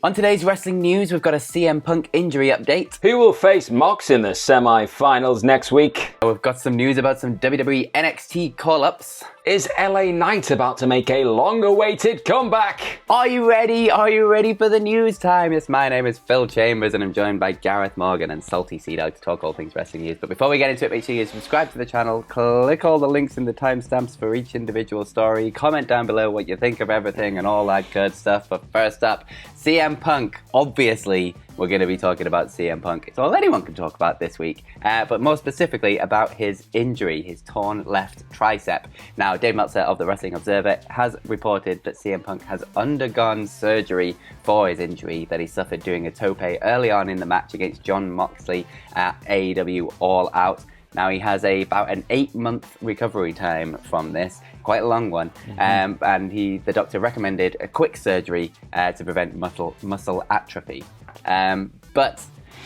On today's wrestling news, we've got a CM Punk injury update. Who will face Mox in the semi-finals next week? We've got some news about some WWE NXT call-ups. Is LA Knight about to make a long-awaited comeback? Are you ready? Are you ready for the news time? Yes, my name is Phil Chambers and I'm joined by Gareth Morgan and Salty Sea Dog to talk all things wrestling news. But before we get into it, make sure you subscribe to the channel, click all the links in the timestamps for each individual story, comment down below what you think of everything and all that good stuff. But first up, CM Punk. Obviously, we're going to be talking about CM Punk. It's all anyone can talk about this week, but more specifically about his injury, his torn left tricep. Now, Dave Meltzer of the Wrestling Observer has reported that CM Punk has undergone surgery for his injury that he suffered during a tope early on in the match against Jon Moxley at AEW All Out. Now, he has about an 8-month recovery time from this, quite a long one, and the doctor recommended a quick surgery to prevent muscle atrophy.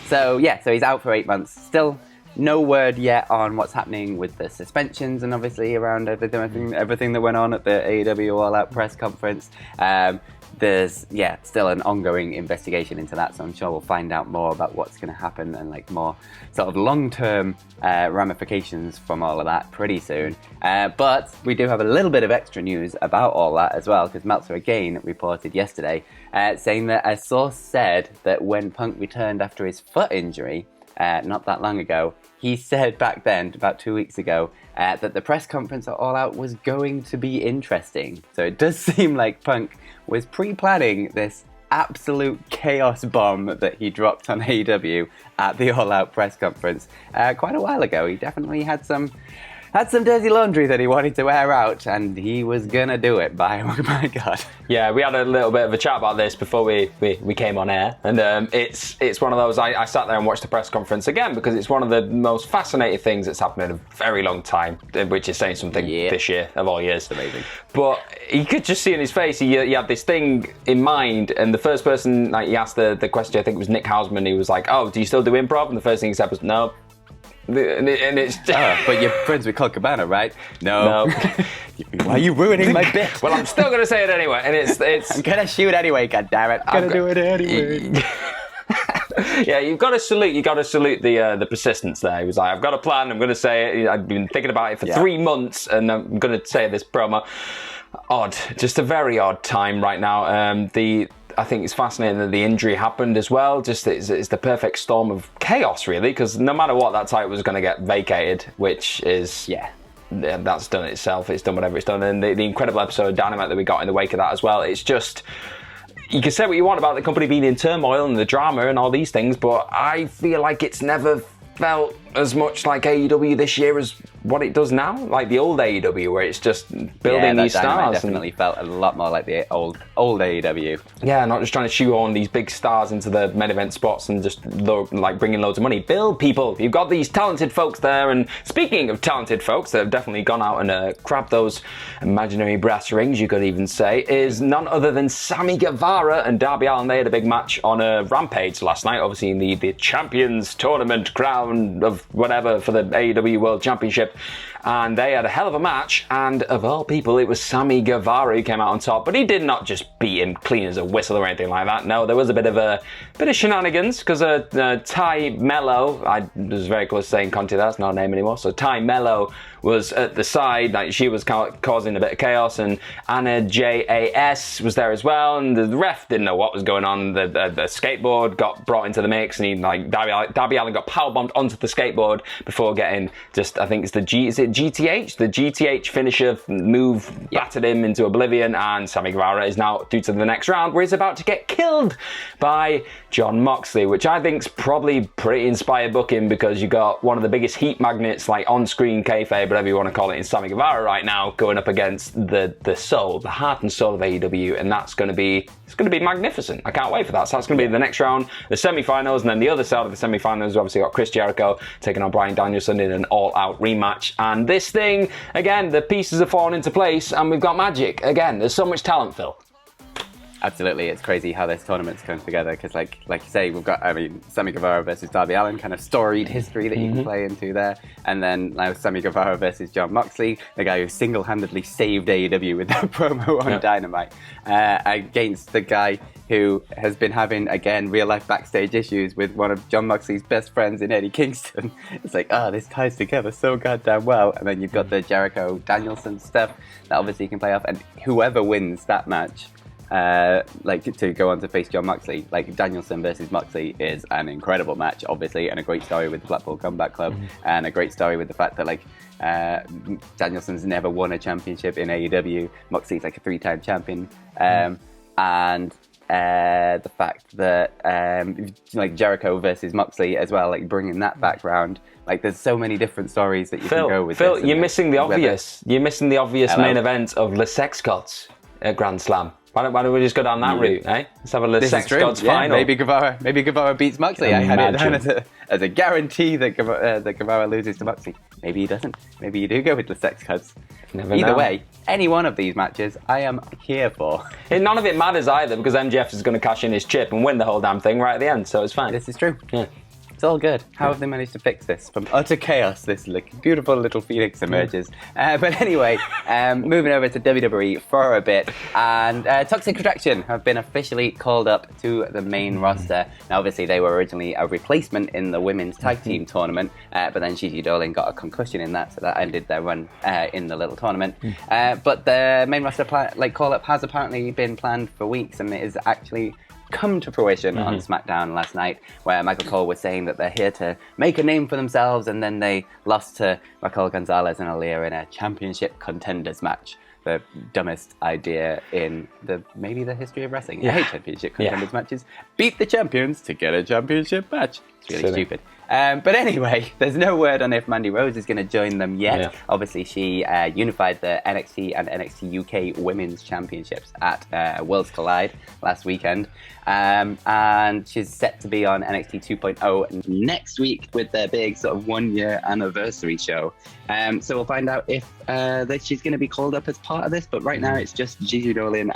So he's out for 8 months. Still no word yet on what's happening with the suspensions and obviously around everything that went on at the AEW All Out press conference. There's still an ongoing investigation into that, so I'm sure we'll find out more about what's going to happen and more sort of long-term ramifications from all of that pretty soon. But we do have a little bit of extra news about all that as well, because Meltzer again reported yesterday saying that a source said that when Punk returned after his foot injury not that long ago, he said back then, about 2 weeks ago, that the press conference at All Out was going to be interesting. So it does seem like Punk was pre-planning this absolute chaos bomb that he dropped on AEW at the All Out press conference quite a while ago. He definitely had some dirty laundry that he wanted to air out, and he was gonna do it, by my God. Yeah, we had a little bit of a chat about this before we came on air, and it's one of those, I sat there and watched the press conference again because it's one of the most fascinating things that's happened in a very long time, which is saying something this year, of all years. It's amazing. But you could just see in his face, he had this thing in mind, and the first person, he asked the question, I think it was Nick Hausman, he was like, oh, do you still do improv? And the first thing he said was, no. And it's but you're friends with Colt Cabana, right? No. Why are you ruining my bit? Well, I'm still gonna say it anyway, and it's I'm gonna shoot anyway, goddammit. I'm gonna do it anyway. Yeah, you've got to salute the persistence there. He was like, I've got a plan, I'm gonna say it. I've been thinking about it for 3 months, and I'm gonna say this promo. Just a very odd time right now. I think it's fascinating that the injury happened as well. Just it's the perfect storm of chaos, really, because no matter what, that title was going to get vacated, which is that's done itself. It's done whatever it's done, and the incredible episode of Dynamite that we got in the wake of that as well. It's just, you can say what you want about the company being in turmoil and the drama and all these things, but I feel like it's never felt as much like AEW this year as what it does now, like the old AEW, where it's just building these stars. Definitely felt a lot more like the old AEW. Yeah, not just trying to shoehorn these big stars into the main event spots and just bringing loads of money. Build people. You've got these talented folks there, and speaking of talented folks that have definitely gone out and grabbed those imaginary brass rings, you could even say, is none other than Sammy Guevara and Darby Allin. They had a big match on a Rampage last night, obviously in the Champions Tournament crown of whatever for the AEW World Championship, and they had a hell of a match, and of all people it was Sammy Guevara who came out on top, but he did not just beat him clean as a whistle or anything like that. No, there was a bit of shenanigans, because Ty Mello, I was very close to saying Conti, that's not a name anymore, so Ty Mello was at the side, she was causing a bit of chaos, and Anna JAS was there as well, and the ref didn't know what was going on. The skateboard got brought into the mix, and Darby Allin got powerbombed onto the skateboard before getting I think it's GTH? The GTH finisher move battered him into oblivion, and Sammy Guevara is now due to the next round, where he's about to get killed by Jon Moxley, which I think's probably pretty inspired booking, because you got one of the biggest heat magnets, on-screen kayfabe, whatever you want to call it, in Sammy Guevara right now, going up against the heart and soul of AEW, and it's going to be magnificent. I can't wait for that. So that's going to be the next round, the semi-finals, and then the other side of the semi-finals, we've obviously got Chris Jericho taking on Bryan Danielson in an all-out rematch, and this thing, again, the pieces are falling into place, and we've got magic. Again, there's so much talent, Phil. Absolutely, it's crazy how this tournament's come together, because like you say, we've got, Sammy Guevara versus Darby Allin, kind of storied history that you can play into there, and then now Sammy Guevara versus Jon Moxley, the guy who single-handedly saved AEW with that promo on Dynamite, against the guy who has been having, again, real-life backstage issues with one of Jon Moxley's best friends in Eddie Kingston. It's like, this ties together so goddamn well. And then you've got the Jericho-Danielson stuff that obviously you can play off. And whoever wins that match, to go on to face Jon Moxley, like Danielson versus Moxley is an incredible match, obviously, and a great story with the Blackpool Combat Club, and a great story with the fact that Danielson's never won a championship in AEW. Moxley's like a 3-time champion, and the fact that Jericho versus Moxley as well, like bringing that background. Like, there's so many different stories that you can go with. Phil, you're missing the obvious. You're missing the obvious main event of Le Sex Gods at Grand Slam. Why don't we just go down that route, eh? Let's have a Le Sex Gods final. Maybe Guevara beats Moxley. I had it down as a guarantee that Guevara loses to Moxley. Maybe he doesn't. Maybe you do go with Le Sex Gods. Either way, any one of these matches, I am here for. And none of it matters either, because MJF is going to cash in his chip and win the whole damn thing right at the end, so it's fine. This is true. Yeah. It's all good. How have they managed to fix this? From utter chaos, this beautiful little phoenix emerges. But anyway, moving over to WWE for a bit. And Toxic Attraction have been officially called up to the main roster. Now, obviously, they were originally a replacement in the women's tag team tournament. But then Gigi Dolin got a concussion in that, so that ended their run in the little tournament. But the main roster call-up has apparently been planned for weeks, and it is actually come to fruition on SmackDown last night, where Michael Cole was saying that they're here to make a name for themselves, and then they lost to Raquel Gonzalez and Aaliyah in a championship contenders match. The dumbest idea in maybe the history of wrestling. I hate championship contenders matches. Beat the champions to get a championship match. It's really stupid. But anyway, there's no word on if Mandy Rose is going to join them yet. Yeah. Obviously, she unified the NXT and NXT UK Women's Championships at Worlds Collide last weekend. And she's set to be on NXT 2.0 next week with their big sort of 1-year anniversary show. So we'll find out if that she's going to be called up as part of this. But right now, it's just Gigi Dolin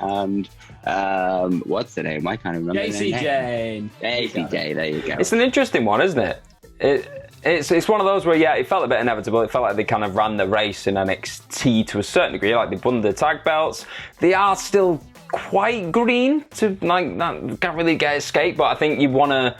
and what's her name? I can't remember. Jacy Jayne. Jacy Jayne. There you go. It's an interesting one, isn't it? It's one of those where, it felt a bit inevitable. It felt like they kind of ran the race in NXT to a certain degree. Like, they won the tag belts. They are still quite green to, that can't really get escape, but I think you want to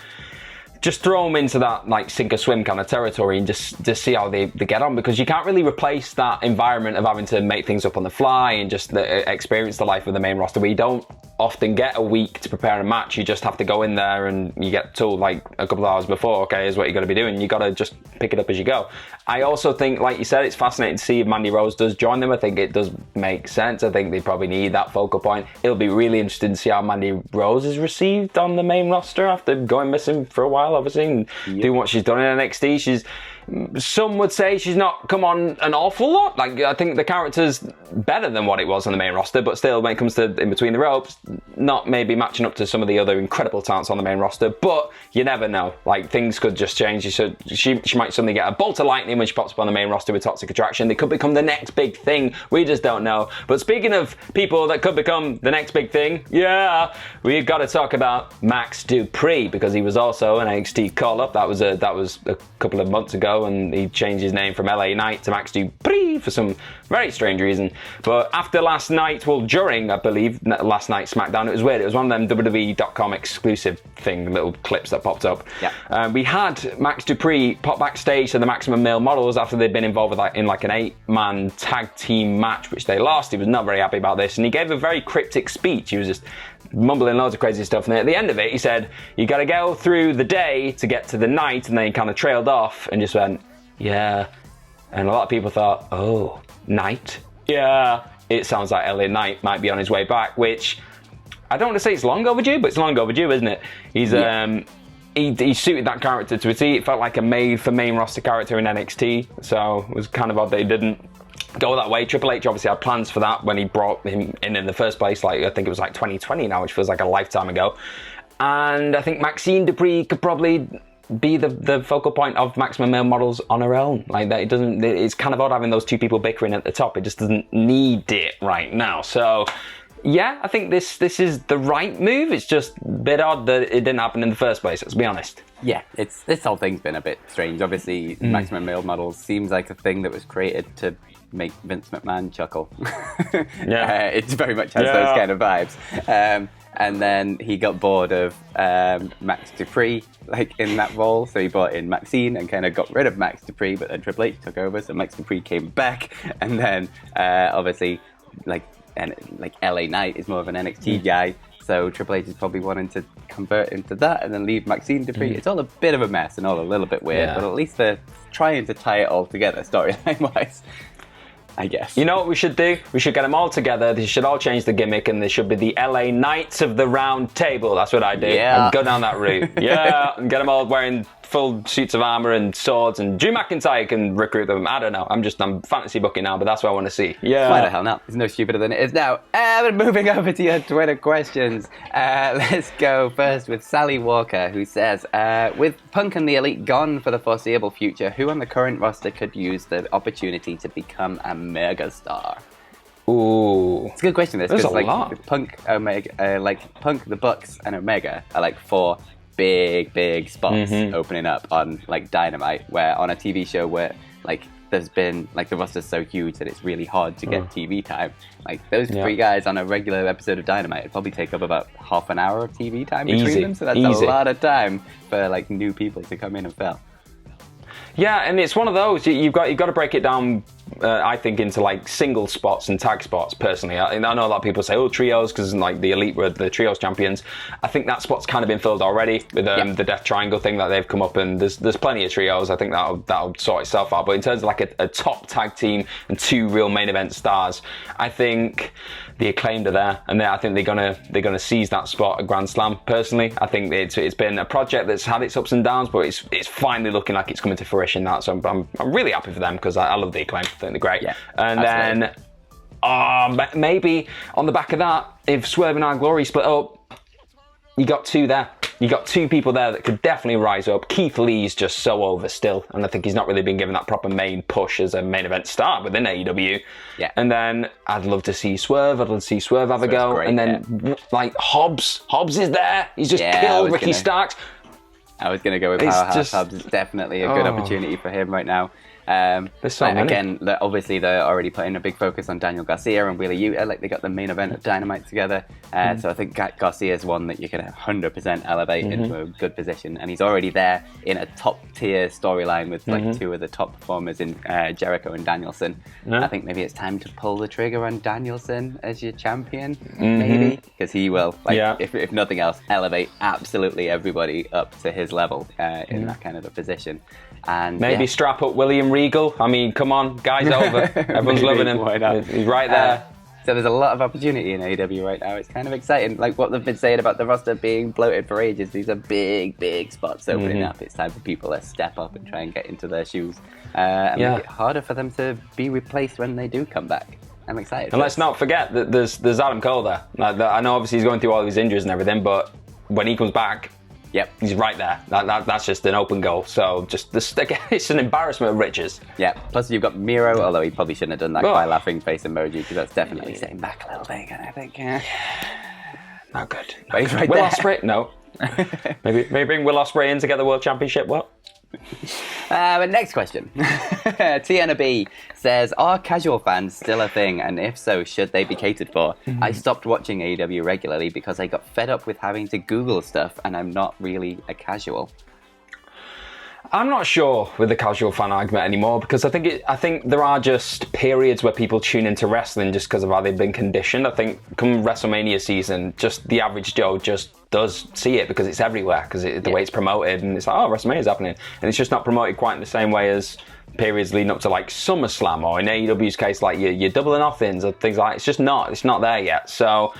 just throw them into that, sink or swim kind of territory and just see how they get on, because you can't really replace that environment of having to make things up on the fly and just experience the life of the main roster, where you don't often get a week to prepare a match. You just have to go in there and you get told a couple of hours before, okay, here's what you're going to be doing. You got to just pick it up as you go. I also think, like you said, it's fascinating to see if Mandy Rose does join them. I think it does make sense. I think they probably need that focal point. It'll be really interesting to see how Mandy Rose is received on the main roster after going missing for a while, obviously, and doing what she's done in NXT. Some would say she's not come on an awful lot. I think the character's better than what it was on the main roster, but still, when it comes to In Between the Ropes, not maybe matching up to some of the other incredible talents on the main roster. But you never know. Things could just change. She might suddenly get a bolt of lightning when she pops up on the main roster with Toxic Attraction. They could become the next big thing. We just don't know. But speaking of people that could become the next big thing, we've got to talk about Max Dupri, because he was also an NXT call-up. That was a couple of months ago, and he changed his name from LA Knight to Max Dupri for some very strange reason. But after last night, during, I believe, last night's SmackDown, it was weird. It was one of them WWE.com exclusive little clips that popped up. Yeah. We had Max Dupri pop backstage to the Maximum Male Models after they'd been involved with in an 8-man tag team match, which they lost. He was not very happy about this, and he gave a very cryptic speech. He was just mumbling loads of crazy stuff, and then at the end of it he said, you got to go through the day to get to the night, and then he kind of trailed off and just went, yeah. And a lot of people thought, oh, night? Yeah. It sounds like LA Knight might be on his way back, which I don't want to say it's long overdue, but it's long overdue, isn't it? He's he suited that character to a T. It felt like a made for main roster character in NXT, so it was kind of odd they didn't go that way. Triple H obviously had plans for that when he brought him in the first place. I think it was 2020 now, which feels like a lifetime ago. And I think Maxine Dupri could probably be the focal point of Maximum Male Models on her own. It's kind of odd having those two people bickering at the top. It just doesn't need it right now. So yeah, I think this is the right move. It's just a bit odd that it didn't happen in the first place, let's be honest. Yeah, this whole thing's been a bit strange. Obviously, Maximum Male Models seems like a thing that was created to make Vince McMahon chuckle. Yeah. It very much has those kind of vibes. and then he got bored of Max Dupri in that role, so he brought in Maxine and kind of got rid of Max Dupri, but then Triple H took over, so Max Dupri came back, and then obviously LA Knight is more of an NXT guy, so Triple H is probably wanting to convert into that and then leave Maxine Dupri. It's all a bit of a mess and all a little bit weird, but at least they're trying to tie it all together storyline wise, I guess. You know what we should do? We should get them all together. They should all change the gimmick, and they should be the LA Knights of the Round Table. That's what I do. Yeah. And go down that route. Yeah, and get them all wearing full suits of armor and swords, and Drew McIntyre can recruit them. I don't know. I'm fantasy booking now, but that's what I want to see. Yeah. Why the hell not? It's no stupider than it is now. But moving over to your Twitter questions. Let's go first with Sally Walker, who says, with Punk and the Elite gone for the foreseeable future, who on the current roster could use the opportunity to become a megastar? Ooh. It's a good question, this, There's a because lot. Punk, Punk, the Bucks, and Omega are four big spots opening up on Dynamite, where on a TV show where there's been the roster's so huge that it's really hard to get TV time. Those three guys on a regular episode of Dynamite would probably take up about half an hour of TV time between them, so that's a lot of time for new people to come in and fill. Yeah, and it's one of those, you've got to break it down, I think, into single spots and tag spots, personally. I know a lot of people say, trios, because the Elite were the trios champions. I think that spot's kind of been filled already with the Death Triangle thing that they've come up, and there's plenty of trios. I think that'll sort itself out. But in terms of a top tag team and two real main event stars, I think the Acclaimed are there, and I think they're gonna seize that spot at Grand Slam. Personally, I think it's been a project that's had its ups and downs, but it's finally looking like it's coming to fruition. That, so I'm really happy for them, because I love the Acclaimed. I think they're great. Yeah, and absolutely. Then maybe on the back of that, if Swerve and Our Glory split up, you got two there. You got two people there that could definitely rise up. Keith Lee's just so over still, and I think he's not really been given that proper main push as a main event star within AEW. Yeah. And then I'd love to see Swerve. I'd love to see Swerve have a go. Great, and then Hobbs is there. He's just killed Ricky Starks. I was going to go with Powerhouse Hobbs. It's definitely a good opportunity for him right now. There's so many. Again, obviously they're already putting a big focus on Daniel Garcia and Wheeler Yuta. They got the main event of Dynamite together. So I think Garcia is one that you can 100% elevate into a good position. And he's already there in a top tier storyline with two of the top performers in Jericho and Danielson. I think maybe it's time to pull the trigger on Danielson as your champion, maybe, because he will, if nothing else, elevate absolutely everybody up to his level in that kind of a position. And maybe strap up William Regal. I mean, come on, guy's over. Everyone's loving him. He's right there. So there's a lot of opportunity in AEW right now. It's kind of exciting. What they've been saying about the roster being bloated for ages. These are big spots opening up. It's time for people to step up and try and get into their shoes. And make it harder for them to be replaced when they do come back. I'm excited. And let's not forget that there's Adam Cole there. I know obviously he's going through all of his injuries and everything, but when he comes back, he's right there. That's just an open goal. So it's an embarrassment of riches. Yeah. Plus you've got Miro, although he probably shouldn't have done that cry laughing face emoji, because that's definitely setting back a little bit. And I think, not good. But he's right Will there. Ospreay? No. maybe bring Will Ospreay in to get the World Championship. What? But next question. Tiana B says, are casual fans still a thing, and if so, should they be catered for? I stopped watching AEW regularly because I got fed up with having to Google stuff, and I'm not really a casual. I'm not sure with the casual fan argument anymore, because I think there are just periods where people tune into wrestling just because of how they've been conditioned. I think come WrestleMania season, just the average Joe just does see it because it's everywhere, because the way it's promoted, and it's like, oh, WrestleMania's happening, and it's just not promoted quite in the same way as periods leading up to SummerSlam, or in AEW's case your Double or Nothings or things like that. It's not there yet. So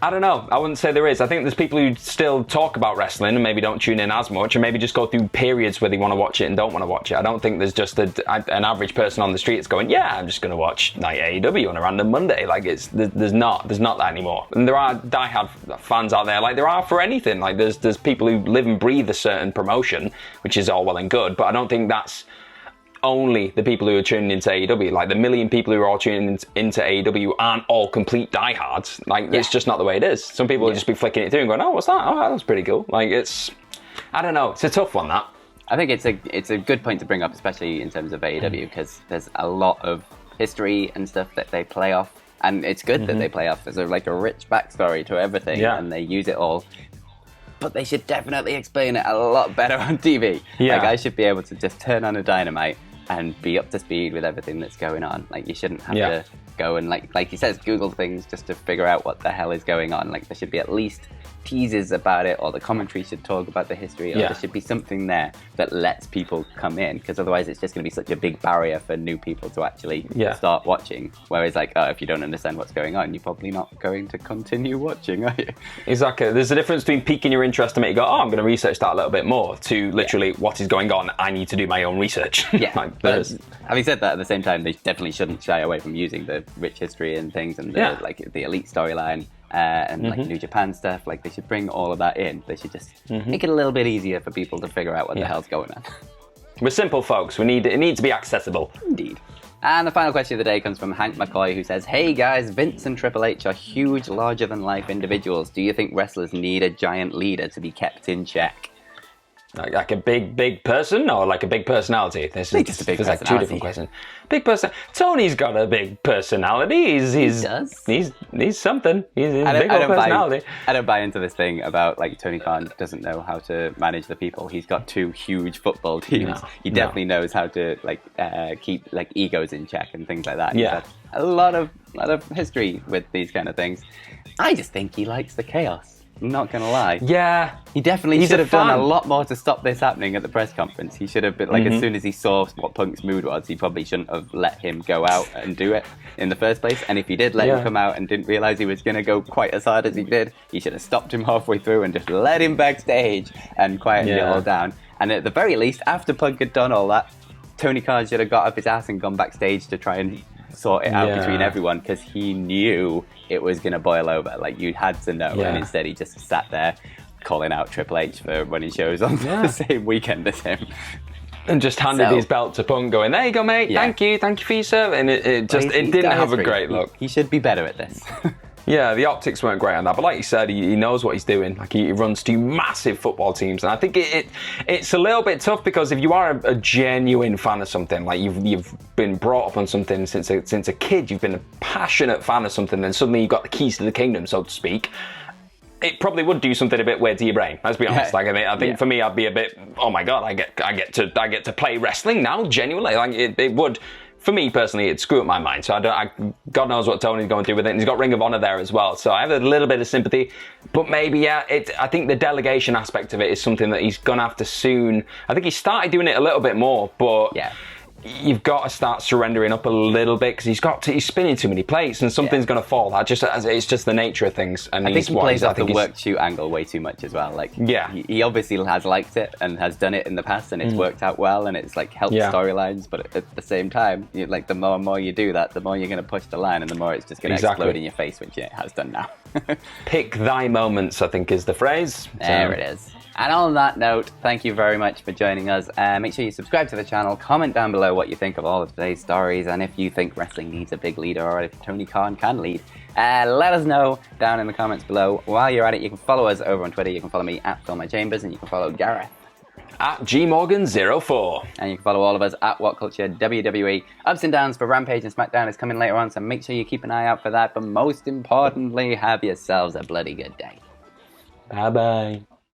I don't know. I wouldn't say there is. I think there's people who still talk about wrestling and maybe don't tune in as much, and maybe just go through periods where they want to watch it and don't want to watch it. I don't think there's just an average person on the street that's going, yeah, I'm just going to watch AEW on a random Monday. There's not that anymore. And there are diehard fans out there, there are for anything. There's people who live and breathe a certain promotion, which is all well and good, but I don't think that's only the people who are tuning into AEW. The million people who are all tuning into AEW aren't all complete diehards. It's just not the way it is. Some people will just be flicking it through and going, oh, what's that? Oh, that was pretty cool. I don't know. It's a tough one, that. I think it's a good point to bring up, especially in terms of AEW, because there's a lot of history and stuff that they play off. And it's good that they play off. There's like a rich backstory to everything, and they use it all. But they should definitely explain it a lot better on TV. Yeah. Like, I should be able to just turn on a Dynamite and be up to speed with everything that's going on. Like, you shouldn't have to go and, like he says, Google things just to figure out what the hell is going on. Like, there should be at least teases about it, or the commentary should talk about the history, or there should be something there that lets people come in, because otherwise it's just going to be such a big barrier for new people to actually start watching. Whereas, like, if you don't understand what's going on, you're probably not going to continue watching, are you? Exactly. There's a difference between piquing your interest to make you go, I'm going to research that a little bit more, to literally, what is going on? I need to do my own research. Yeah. Like, but having said that, at the same time, they definitely shouldn't shy away from using the rich history and things, and the, like, the elite storyline. And like New Japan stuff, like, they should bring all of that in. They should just make it a little bit easier for people to figure out what the hell's going on. We're simple folks. It needs to be accessible. Indeed. And the final question of the day comes from Hank McCoy, who says, "Hey guys, Vince and Triple H are huge, larger-than-life individuals. Do you think wrestlers need a giant leader to be kept in check?" Like a big person, or like a big personality? There's just a big like two different questions. Big person. Tony's got a big personality. He does. He's something. He's a big old personality. I don't buy into this thing about, like, Tony Khan doesn't know how to manage the people. He's got 2 huge football teams. He definitely knows how to, like, keep, like, egos in check and things like that. He's had a lot of history with these kind of things. I just think he likes the chaos. I'm not gonna lie. Yeah. He definitely should have done a lot more to stop this happening at the press conference. He should have been, like, as soon as he saw what Punk's mood was, he probably shouldn't have let him go out and do it in the first place. And if he did let him come out and didn't realise he was gonna go quite as hard as he did, he should have stopped him halfway through and just let him backstage and quieted it all down. And at the very least, after Punk had done all that, Tony Khan should have got up his ass and gone backstage to try and sort it out between everyone, because he knew it was going to boil over. Like, you had to know, and instead he just sat there calling out Triple H for running shows on the same weekend as him. And just handed his belt to Punk, going, "There you go, mate. Thank you for your service." And it didn't have a great look. He should be better at this. Yeah, the optics weren't great on that, but like you said, he knows what he's doing. Like, he runs 2 massive football teams, and I think it's a little bit tough, because if you are a genuine fan of something, like you've been brought up on something since a kid, you've been a passionate fan of something, then suddenly you've got the keys to the kingdom, so to speak. It probably would do something a bit weird to your brain. Let's be honest. Like, I think for me, I'd be a bit, oh my god, I get to play wrestling now. Genuinely, like, it would. For me personally, it'd screw up my mind. So God knows what Tony's going to do with it. And he's got Ring of Honor there as well. So I have a little bit of sympathy. But maybe, I think the delegation aspect of it is something that he's going to have to soon. I think he started doing it a little bit more, but you've got to start surrendering up a little bit, because he's spinning too many plates and something's going to fall. It's just the nature of things. And I think he plays off the work shoot angle way too much as well. Like, he obviously has liked it and has done it in the past, and it's worked out well, and it's, like, helped storylines. But at the same time, like, the more and more you do that, the more you're going to push the line, and the more it's just going to explode in your face, which it has done now. Pick thy moments, I think, is the phrase. There it is. And on that note, thank you very much for joining us. Make sure you subscribe to the channel, comment down below what you think of all of today's stories, and if you think wrestling needs a big leader, or if Tony Khan can lead, let us know down in the comments below. While you're at it, you can follow us over on Twitter. You can follow me at @PhilMyChambers, and you can follow Gareth at GMorgan04. And you can follow all of us at WhatCulture WWE. Ups and Downs for Rampage and SmackDown is coming later on, so make sure you keep an eye out for that. But most importantly, have yourselves a bloody good day. Bye-bye.